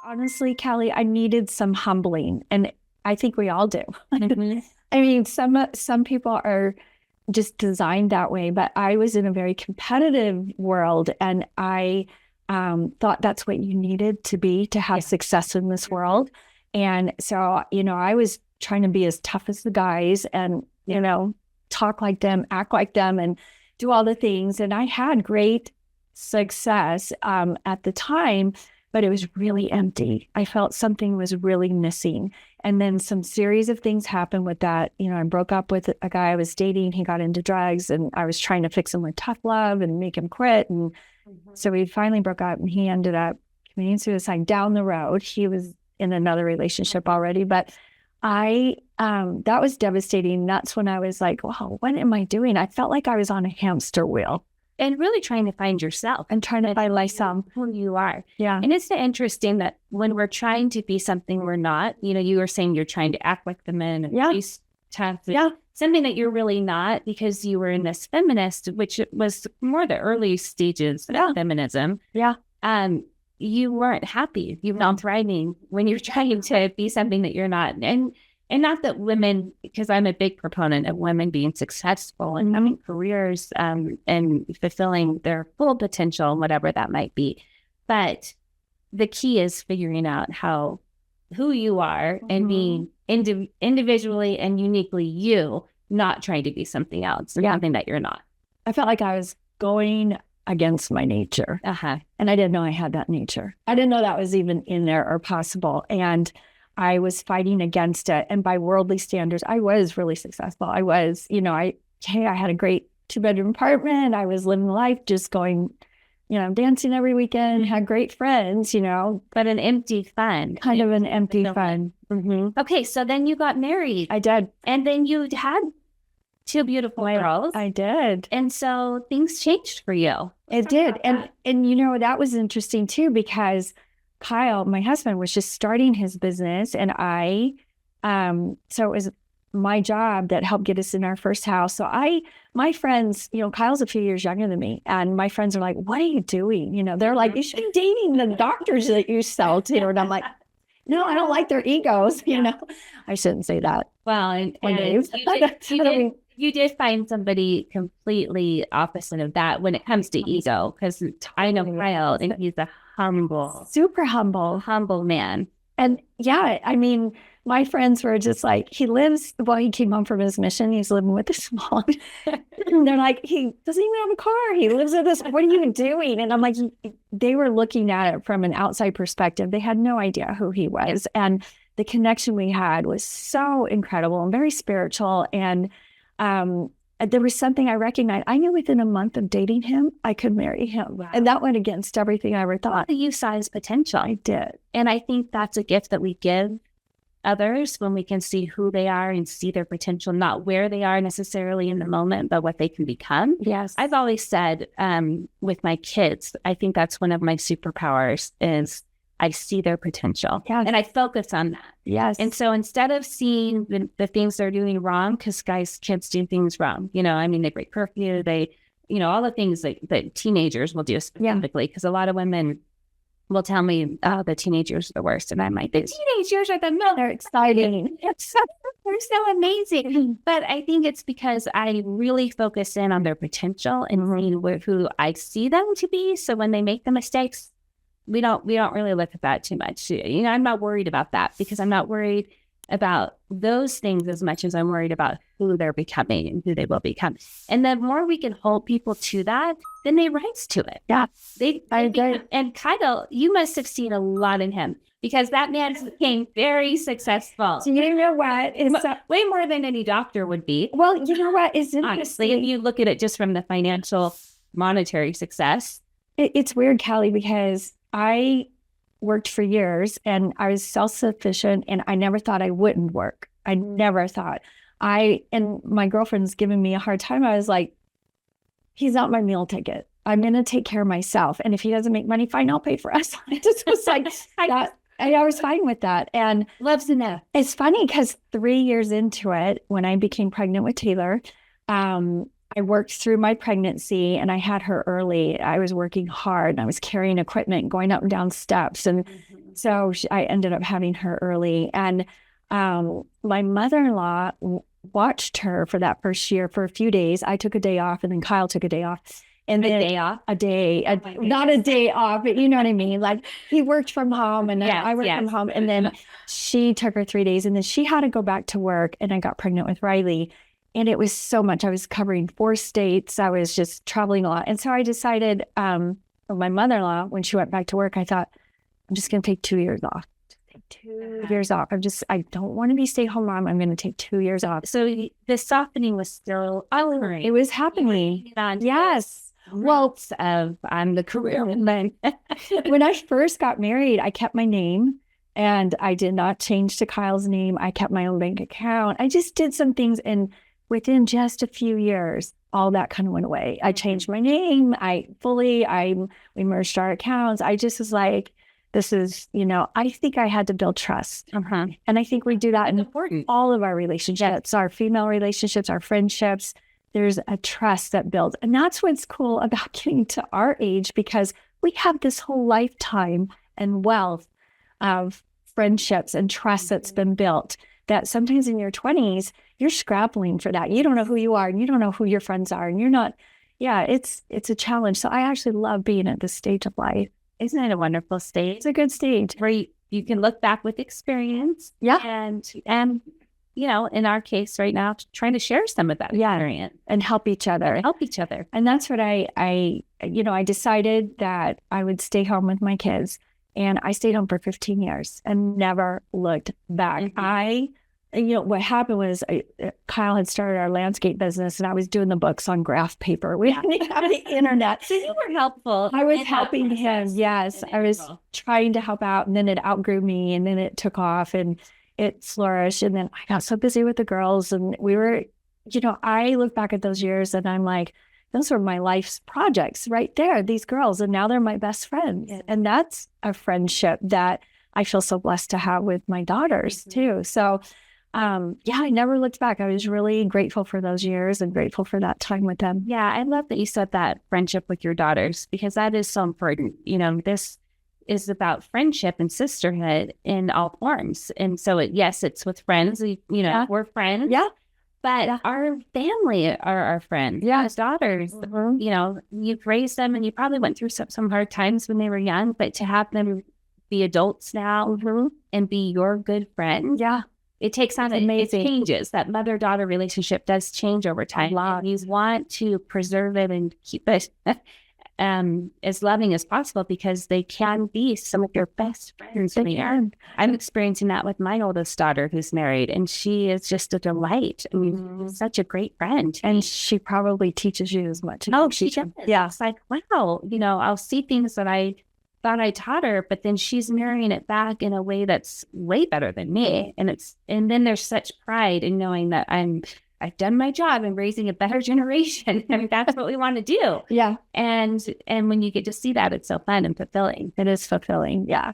Honestly, Kelly, I needed some humbling, and I think we all do. Mhm. I mean, some people are just designed that way, but I was in a very competitive world, and I thought that's what you needed to be to have success in this world. And so, I was trying to be as tough as the guys, and talk like them, act like them, and do all the things. And I had great success at the time, but it was really empty. I felt something was really missing. And then some series of things happened with that. I broke up with a guy I was dating. He got into drugs, and I was trying to fix him with tough love and make him quit. And so we finally broke up, and he ended up committing suicide down the road. He was in another relationship already, but that was devastating. That's when I was like, wow, what am I doing? I felt like I was on a hamster wheel. And really trying to find yourself And trying to find myself. Who you are. Yeah. And it's interesting that when we're trying to be something we're not, you were saying you're trying to act like the men and Yeah. these tough, Yeah. something that you're really not, because you were in this feminist, which was more the early stages of feminism. Yeah. You weren't happy. You were not thriving when you're trying to be something that you're not. And not that women, because I'm a big proponent of women being successful and having careers and fulfilling their full potential, whatever that might be. But the key is figuring out who you are and being individually and uniquely you, not trying to be something else or something that you're not. I felt like I was going against my nature. And I didn't know I had that nature. I didn't know that was even in there or possible. And I was fighting against it. And by worldly standards, I was really successful. I was, I had a great 2-bedroom apartment. I was living life, just going, dancing every weekend, had great friends, But an empty fun. Kind of an empty fun. Okay, so then you got married. I did. And then you had 2 beautiful girls. I did. And so things changed for you. It did. And that was interesting too, because Kyle, my husband, was just starting his business, and so it was my job that helped get us in our first house. So my friends, Kyle's a few years younger than me, and my friends are like, what are you doing? They're like, you should be dating the doctors that you sell to. And I'm like, no, I don't like their egos. I shouldn't say that. Well, and you did find somebody completely opposite of that when it comes to ego, because I know Kyle, and he's a super humble man. And my friends were just like, he came home from his mission. He's living with his mom. And they're like, he doesn't even have a car. He lives with us. What are you doing? And I'm like, they were looking at it from an outside perspective. They had no idea who he was. And the connection we had was so incredible and very spiritual. And there was something I recognized. I knew within a month of dating him, I could marry him. Wow. And that went against everything I ever thought. You saw his potential. I did. And I think that's a gift that we give others when we can see who they are and see their potential, not where they are necessarily in the moment, but what they can become. Yes. I've always said with my kids, I think that's one of my superpowers is I see their potential. Yes. And I focus on that. Yes. And so instead of seeing the things they're doing wrong, because kids do things wrong, they break curfew, they, all the things that teenagers will do specifically, because a lot of women will tell me, oh, the teenagers are the worst. And I'm like, the teenagers are the most. They're exciting. They're so amazing. But I think it's because I really focus in on their potential and who I see them to be. So when they make the mistakes, we don't really look at that too much. I'm not worried about that, because I'm not worried about those things as much as I'm worried about who they're becoming and who they will become. And the more we can hold people to that, then they rise to it. Yeah. I agree. And Kyle, you must have seen a lot in him, because that man became very successful. So you know what? It's way more than any doctor would be. Well, you know what? Honestly, if you look at it just from the financial, monetary success. It's weird, Kelly, because I worked for years and I was self-sufficient, and I never thought I wouldn't work. I never thought. And my girlfriend's giving me a hard time. I was like, he's not my meal ticket. I'm going to take care of myself. And if he doesn't make money, fine, I'll pay for us. I just was like, that. I was fine with that. And loves enough. It's funny because 3 years into it, when I became pregnant with Taylor, I worked through my pregnancy and I had her early. I was working hard and I was carrying equipment, going up and down steps. And So I ended up having her early. And my mother-in-law watched her for that first year for a few days. I took a day off, and then Kyle took a day off. And then a day, not a day off, but you know what I mean? Like, he worked from home, and I worked from home. And then she took her 3 days, and then she had to go back to work, and I got pregnant with Riley. And it was so much. I was covering 4 states. I was just traveling a lot. And so I decided, my mother-in-law, when she went back to work, I thought, I'm just going to take 2 years off. 2 years off. I don't want to be stay-at-home mom. I'm going to take 2 years off. So the softening was still occurring. It was happening. Yes. Well, I'm the career woman. When I first got married, I kept my name, and I did not change to Kyle's name. I kept my own bank account. I just did some things, and within just a few years, all that kind of went away. I changed my name. We merged our accounts. I just was like, this is, I think I had to build trust. And I think we do that in all of our relationships, our female relationships, our friendships. There's a trust that builds. And that's what's cool about getting to our age, because we have this whole lifetime and wealth of friendships and trust that's been built, that sometimes in your 20s, you're scrabbling for that. You don't know who you are, and you don't know who your friends are, and you're not, it's a challenge. So I actually love being at this stage of life. Isn't it a wonderful stage? It's a good stage where you can look back with experience. Yeah. And in our case right now, trying to share some of that experience and help each other. And that's what I decided that I would stay home with my kids, and I stayed home for 15 years and never looked back. What happened was Kyle had started our landscape business, and I was doing the books on graph paper. We didn't have the internet. So you were helpful. I was helping him. Yes. I was trying to help out, and then it outgrew me, and then it took off, and it flourished. And then I got so busy with the girls, and we were, I look back at those years, and I'm like, those were my life's projects right there, these girls. And now they're my best friends. Yeah. And that's a friendship that I feel so blessed to have with my daughters too. So I never looked back. I was really grateful for those years and grateful for that time with them. Yeah, I love that you said that friendship with your daughters, because that is so important. This is about friendship and sisterhood in all forms. And so, it's with friends. We're friends. Yeah. But our family are our friends. Yeah. As daughters, you've raised them, and you probably went through some hard times when they were young, but to have them be adults now and be your good friend. Yeah. It takes on, it changes. That mother-daughter relationship does change over time. And you want to preserve it and keep it as loving as possible, because they can be some of your best friends. I'm experiencing that with my oldest daughter, who's married, and she is just a delight. I mean, such a great friend. And she probably teaches you as much. Oh, she does. Yeah. It's like, wow, I'll see things that I thought I taught her, but then she's mirroring it back in a way that's way better than me. And then there's such pride in knowing that I've done my job in raising a better generation. I mean, that's what we want to do. Yeah. And when you get to see that, it's so fun and fulfilling. It is fulfilling. Yeah.